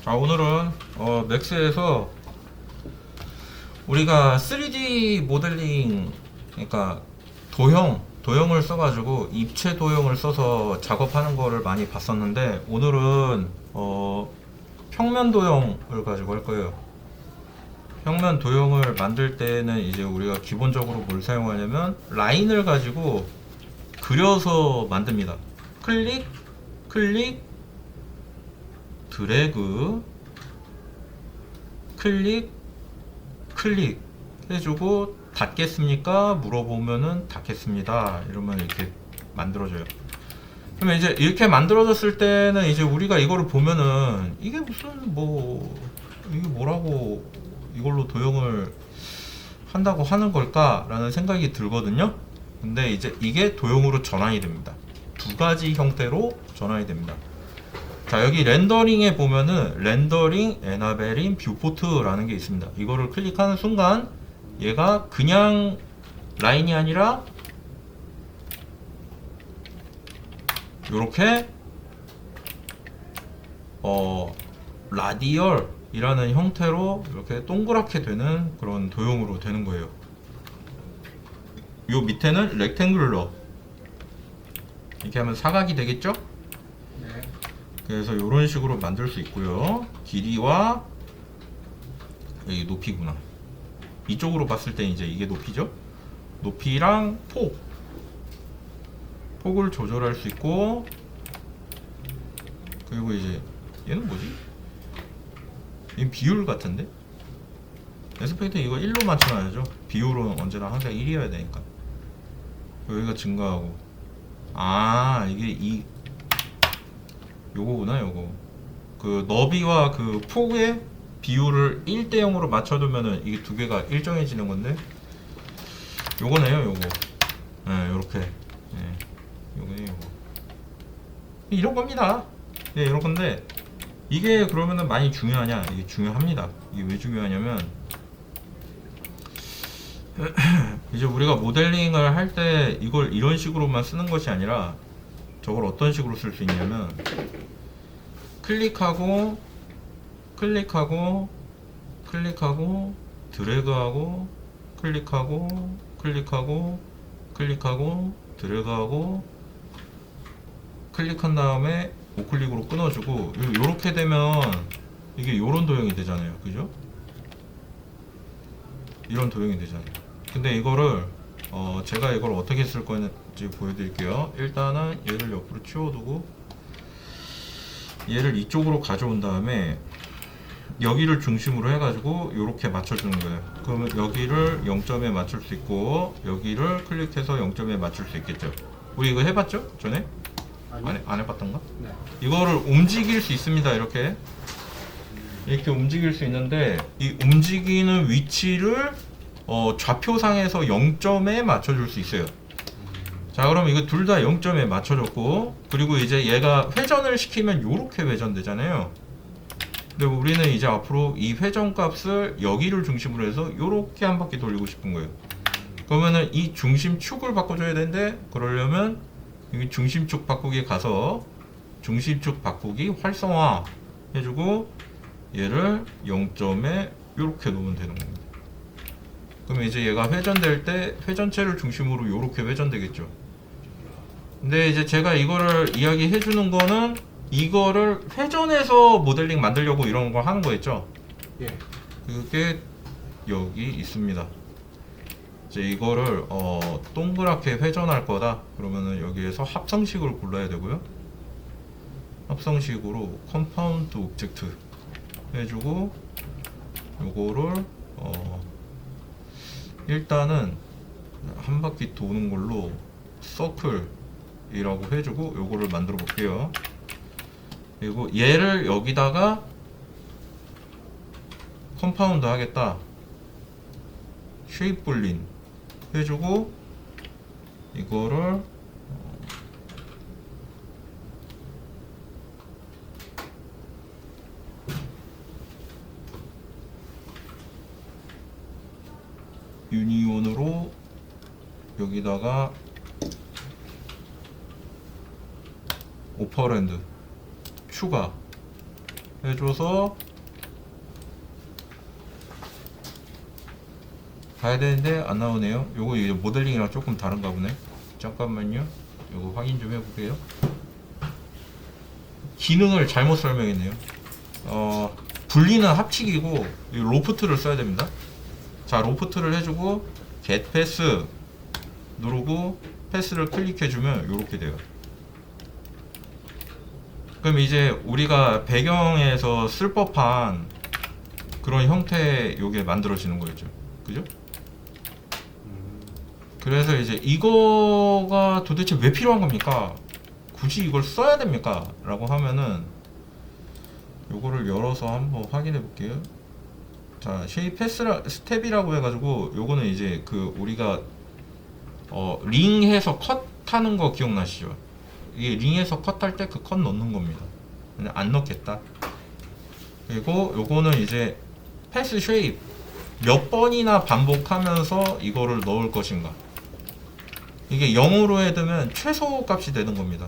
자, 오늘은 맥스에서 우리가 3D 모델링, 그러니까 도형을 써가지고 입체 도형을 써서 작업하는 거를 많이 봤었는데, 오늘은 평면 도형을 가지고 할 거예요. 평면 도형을 만들 때는 이제 우리가 기본적으로 뭘 사용하냐면 라인을 가지고 그려서 만듭니다. 클릭, 드래그, 클릭 해주고 닫겠습니까? 물어보면은 닫겠습니다. 이러면 이렇게 만들어져요. 그러면 이제 이렇게 만들어졌을 때는 이제 우리가 이거를 보면은 이게 무슨 이게 뭐라고 이걸로 도형을 한다고 하는 걸까라는 생각이 들거든요. 근데 이제 이게 도형으로 전환이 됩니다. 두 가지 형태로 전환이 됩니다. 자, 여기 렌더링에 보면은 렌더링, 에나벨링, 뷰포트라는 게 있습니다. 이거를 클릭하는 순간 얘가 그냥 라인이 아니라 요렇게 라디얼이라는 형태로 이렇게 동그랗게 되는 그런 도형으로 되는 거예요. 요 밑에는 렉탱글러, 이렇게 하면 사각이 되겠죠? 네. 그래서 이런 식으로 만들 수 있고요. 길이와 여기 높이구나. 이쪽으로 봤을 때 이제 이게 높이죠. 높이랑 폭을 조절할 수 있고, 그리고 이제 얘는 뭐지? 얘 비율 같은데? 에스펙트 이거 1로 맞춰놔야죠. 비율은 언제나 항상 1이어야 되니까. 여기가 증가하고, 이게 요거구나. 요거 그 너비와 그 폭의 비율을 1대 0으로 맞춰두면은 이게 두 개가 일정해지는 건데, 요거네요. 요거 요렇게, 요거네. 요거 이런 겁니다. 이런 건데, 이게 그러면은 많이 중요하냐? 이게 중요합니다. 이게 왜 중요하냐면 이제 우리가 모델링을 할 때 이걸 이런 식으로만 쓰는 것이 아니라 저걸 어떤 식으로 쓸 수 있냐면, 클릭하고 드래그하고 클릭하고 드래그하고 클릭한 다음에 우클릭으로 끊어주고, 요렇게 되면 이게 요런 도형이 되잖아요. 그죠? 이런 도형이 되잖아요. 근데 이거를 제가 이걸 어떻게 쓸 건지 보여드릴게요. 일단은 얘를 옆으로 치워두고 얘를 이쪽으로 가져온 다음에 여기를 중심으로 해가지고 이렇게 맞춰주는 거예요. 그러면 여기를 0점에 맞출 수 있고, 여기를 클릭해서 0점에 맞출 수 있겠죠. 우리 이거 해봤죠? 전에? 안 해봤던가? 네. 이거를 움직일 수 있습니다. 이렇게 움직일 수 있는데, 이 움직이는 위치를 좌표상에서 0점에 맞춰줄 수 있어요. 자, 그럼 이거 둘 다 0점에 맞춰줬고, 그리고 이제 얘가 회전을 시키면 요렇게 회전되잖아요. 근데 우리는 이제 앞으로 이 회전 값을 여기를 중심으로 해서 요렇게 한 바퀴 돌리고 싶은 거예요. 그러면은 이 중심축을 바꿔줘야 되는데, 그러려면 여기 중심축 바꾸기 가서 중심축 바꾸기 활성화 해주고 얘를 0점에 요렇게 놓으면 되는 겁니다. 그러면 이제 얘가 회전될 때 회전체를 중심으로 요렇게 회전되겠죠. 근데 이제 제가 이거를 이야기해 주는 거는 이거를 회전해서 모델링 만들려고 이런 거 하는 거였죠. 예. 그게 여기 있습니다. 이제 이거를 동그랗게 회전할 거다 그러면은 여기에서 합성식을 골라야 되고요. 합성식으로 컴파운드 오브젝트 해주고, 요거를 일단은 한 바퀴 도는 걸로 서클이라고 해주고 요거를 만들어 볼게요. 그리고 얘를 여기다가 컴파운드 하겠다, 쉐입 불린 해주고, 이거를 유니온으로 여기다가 오퍼랜드 추가 해줘서 가야 되는데 안 나오네요. 요거 이제 모델링이랑 조금 다른가 보네. 잠깐만요. 요거 확인 좀 해볼게요. 기능을 잘못 설명했네요. 분리는 합치기고 이 로프트를 써야 됩니다. 자, 로프트를 해주고 get pass 누르고 패스를 클릭해주면 이렇게 돼요. 그럼 이제 우리가 배경에서 쓸 법한 그런 형태의 요게 만들어지는 거였죠. 그죠? 그래서 이제 이거가 도대체 왜 필요한 겁니까? 굳이 이걸 써야 됩니까? 라고 하면은 요거를 열어서 한번 확인해 볼게요. 자, 쉐입 패스라 스텝이라고 해가지고 요거는 이제 그 우리가 링해서 컷하는 거 기억나시죠? 이게 링해서 컷할 때 그 컷 넣는 겁니다. 그냥 안 넣겠다. 그리고 요거는 이제 패스 쉐입 몇 번이나 반복하면서 이거를 넣을 것인가. 이게 0으로 해두면 최소 값이 되는 겁니다.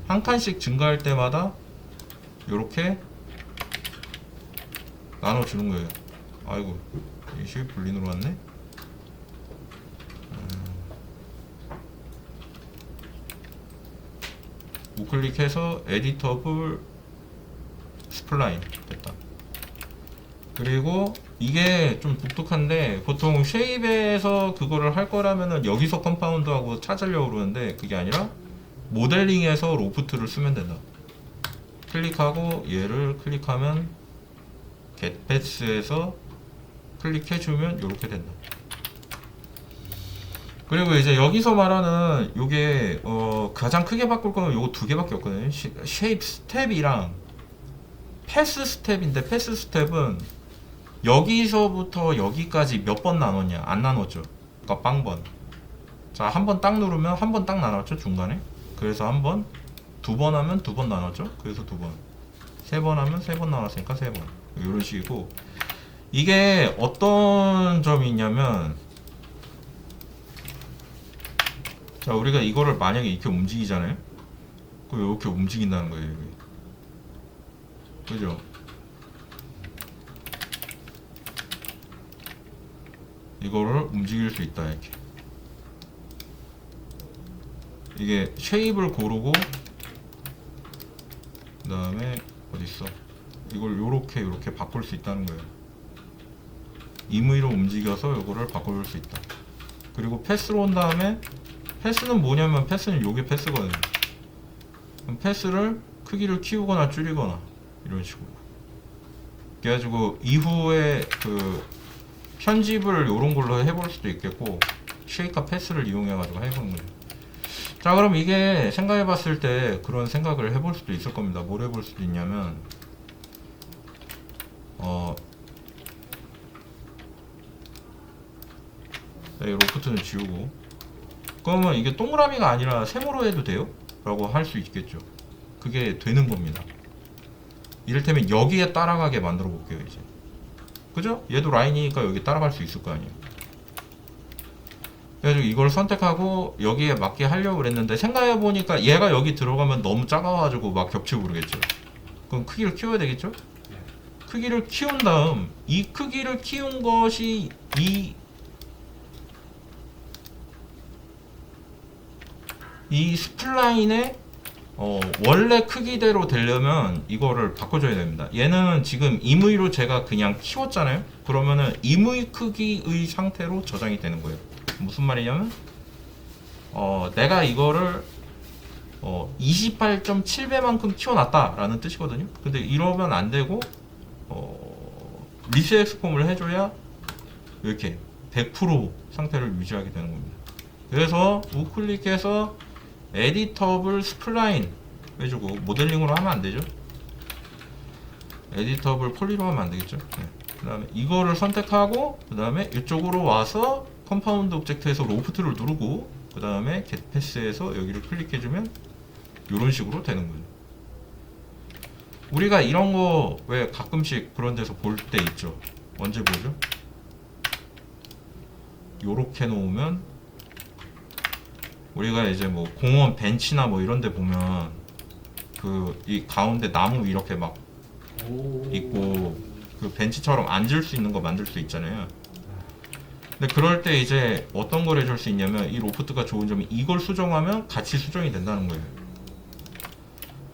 한 칸씩 증가할 때마다 요렇게 나눠주는 거예요. 아이고, 이 쉐입 불린으로 왔네? 우클릭해서 에디터블 스플라인 됐다. 그리고 이게 좀 독특한데 보통 쉐입에서 그거를 할 거라면은 여기서 컴파운드하고 찾으려고 그러는데 그게 아니라 모델링에서 로프트를 쓰면 된다. 클릭하고 얘를 클릭하면 get path에서 클릭해주면 이렇게 된다. 그리고 이제 여기서 말하는 요게 가장 크게 바꿀 거는 요거 두 개밖에 없거든요. 쉐입 스텝이랑 패스 스텝인데 패스 스텝은 여기서부터 여기까지 몇 번 나눴냐? 안 나눴죠. 그러니까 빵번. 자, 한 번 딱 누르면 한 번 딱 나눴죠, 중간에. 그래서 한 번, 두 번 하면 두 번 나눴죠. 그래서 두 번. 세 번 하면 세 번 나눴으니까 세 번. 이런 식이고, 이게 어떤 점이 있냐면, 자, 우리가 이거를 만약에 이렇게 움직이잖아요. 그럼 이렇게 움직인다는 거예요, 여기. 그죠? 이거를 움직일 수 있다, 이렇게. 이게 쉐입을 고르고 그 다음에 어딨어, 이걸 요렇게 바꿀 수 있다는 거예요. 임의로 움직여서 이거를 바꿀 수 있다. 그리고 패스로 온 다음에, 패스는 뭐냐면 패스는 요게 패스거든요. 그럼 패스를 크기를 키우거나 줄이거나 이런 식으로. 그래가지고 이후에 그 편집을 요런 걸로 해볼 수도 있겠고, 쉐이카 패스를 이용해가지고 해보는 거예요. 자, 그럼 이게 생각해봤을 때 그런 생각을 해볼 수도 있을 겁니다. 뭘 해볼 수도 있냐면, 이 로프트는 지우고, 그러면 이게 동그라미가 아니라 세모로 해도 돼요? 라고 할 수 있겠죠. 그게 되는 겁니다. 이를테면 여기에 따라가게 만들어 볼게요, 이제. 그죠? 얘도 라인이니까 여기 따라갈 수 있을 거 아니에요. 그래가지고 이걸 선택하고 여기에 맞게 하려고 그랬는데, 생각해보니까 얘가 여기 들어가면 너무 작아가지고 막 겹치고 그러겠죠. 그럼 크기를 키워야 되겠죠? 크기를 키운 다음, 이 크기를 키운 것이 이 스플라인의 원래 크기대로 되려면 이거를 바꿔줘야 됩니다. 얘는 지금 임의로 제가 그냥 키웠잖아요. 그러면은 임의 크기의 상태로 저장이 되는 거예요. 무슨 말이냐면 내가 이거를 28.7배만큼 키워놨다 라는 뜻이거든요. 근데 이러면 안 되고 리스 엑스폼을 해줘야 이렇게 100% 상태를 유지하게 되는 겁니다. 그래서 우클릭해서 에디터블 스플라인 해주고, 모델링으로 하면 안 되죠. 에디터블 폴리로 하면 안 되겠죠. 네. 그 다음에 이거를 선택하고, 그 다음에 이쪽으로 와서 컴파운드 오브젝트에서 로프트를 누르고, 그 다음에 get pass에서 여기를 클릭해주면 이런 식으로 되는 거죠. 우리가 이런 거 왜 가끔씩 그런 데서 볼 때 있죠. 언제 보죠? 요렇게 놓으면, 우리가 이제 뭐 공원 벤치나 뭐 이런 데 보면 그 이 가운데 나무 이렇게 막 있고 그 벤치처럼 앉을 수 있는 거 만들 수 있잖아요. 근데 그럴 때 이제 어떤 걸 해줄 수 있냐면 이 로프트가 좋은 점이 이걸 수정하면 같이 수정이 된다는 거예요.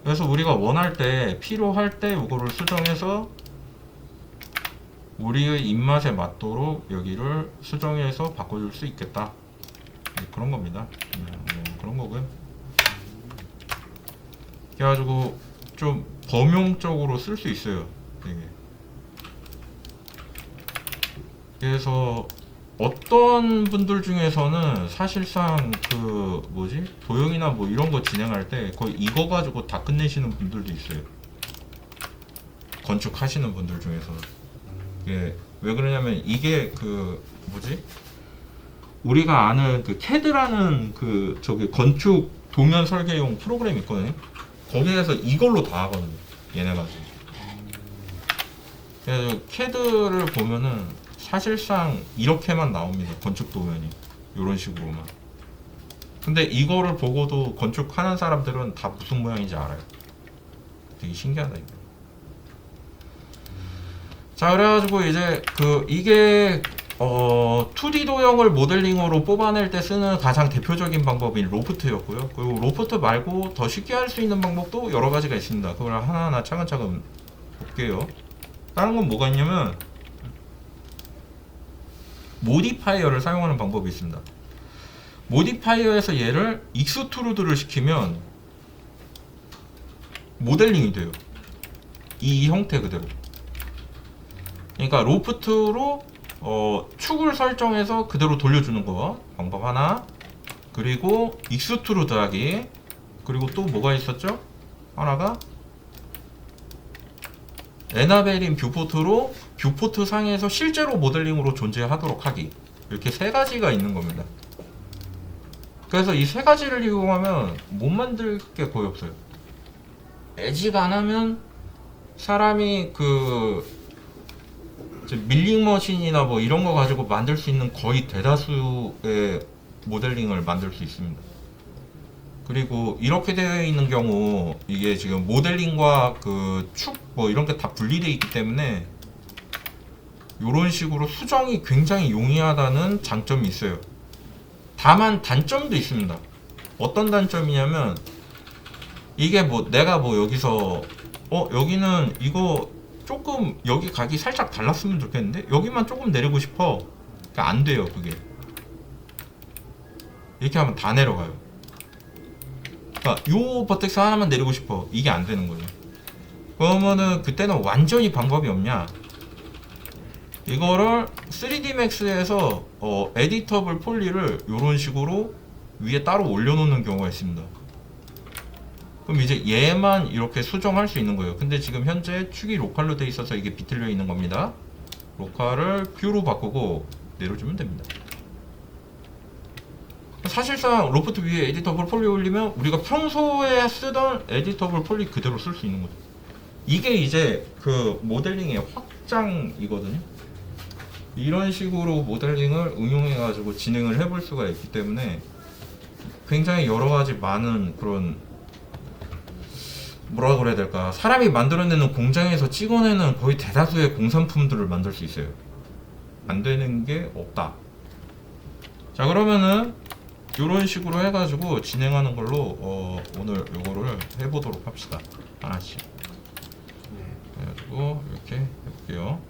그래서 우리가 원할 때 필요할 때 이거를 수정해서 우리의 입맛에 맞도록 여기를 수정해서 바꿔줄 수 있겠다. 그런 겁니다. 그런 거고요. 그래가지고 좀 범용적으로 쓸 수 있어요. 되게. 그래서 어떤 분들 중에서는 사실상 그 뭐지 도형이나 뭐 이런 거 진행할 때 거의 이거 가지고 다 끝내시는 분들도 있어요. 건축하시는 분들 중에서. 이게 왜 그러냐면 이게 그 뭐지 우리가 아는 그 CAD라는 그 저기 건축 도면 설계용 프로그램 있거든요. 거기에서 이걸로 다 하거든요. 얘네가. 그래서 CAD를 보면은 사실상 이렇게만 나옵니다. 건축 도면이 이런 식으로만. 근데 이거를 보고도 건축하는 사람들은 다 무슨 모양인지 알아요. 되게 신기하다 이거. 자, 그래가지고 이제 그 이게 2D 도형을 모델링으로 뽑아낼 때 쓰는 가장 대표적인 방법인 로프트였고요. 그리고 로프트 말고 더 쉽게 할 수 있는 방법도 여러 가지가 있습니다. 그걸 하나하나 차근차근 볼게요. 다른 건 뭐가 있냐면 모디파이어를 사용하는 방법이 있습니다. 모디파이어에서 얘를 익스트루드를 시키면 모델링이 돼요. 이 형태 그대로. 그러니까 로프트로 축을 설정해서 그대로 돌려주는 거 방법 하나. 그리고 익스트루드 하기. 그리고 또 뭐가 있었죠? 하나가 에나벨인 뷰포트로 뷰포트 상에서 실제로 모델링으로 존재하도록 하기. 이렇게 세 가지가 있는 겁니다. 그래서 이 세 가지를 이용하면 못 만들 게 거의 없어요. 에지가 안 하면 사람이 그 밀링 머신이나 뭐 이런 거 가지고 만들 수 있는 거의 대다수의 모델링을 만들 수 있습니다. 그리고 이렇게 되어 있는 경우 이게 지금 모델링과 그 축 뭐 이런 게 다 분리되어 있기 때문에 이런 식으로 수정이 굉장히 용이하다는 장점이 있어요. 다만 단점도 있습니다. 어떤 단점이냐면 이게 뭐 내가 뭐 여기서 여기는 이거 조금 여기 각이 살짝 달랐으면 좋겠는데 여기만 조금 내리고 싶어. 그러니까 안 돼요 그게. 이렇게 하면 다 내려가요. 그러니까 요 버텍스 하나만 내리고 싶어. 이게 안 되는 거예요. 그러면은 그때는 완전히 방법이 없냐? 이거를 3D Max에서 에디터블 폴리를 이런 식으로 위에 따로 올려놓는 경우가 있습니다. 그럼 이제 얘만 이렇게 수정할 수 있는 거예요. 근데 지금 현재 축이 로컬로 돼 있어서 이게 비틀려 있는 겁니다. 로컬을 뷰로 바꾸고 내려주면 됩니다. 사실상 로프트 위에 에디터블 폴리 올리면 우리가 평소에 쓰던 에디터블 폴리 그대로 쓸 수 있는 거죠. 이게 이제 그 모델링의 확장이거든요. 이런 식으로 모델링을 응용해 가지고 진행을 해볼 수가 있기 때문에 굉장히 여러 가지 많은 그런 뭐라 그래야 될까, 사람이 만들어내는 공장에서 찍어내는 거의 대다수의 공산품들을 만들 수 있어요. 안 되는 게 없다. 자, 그러면은 이런 식으로 해가지고 진행하는 걸로 오늘 요거를 해보도록 합시다. 하나씩. 그래가지고 이렇게 해볼게요.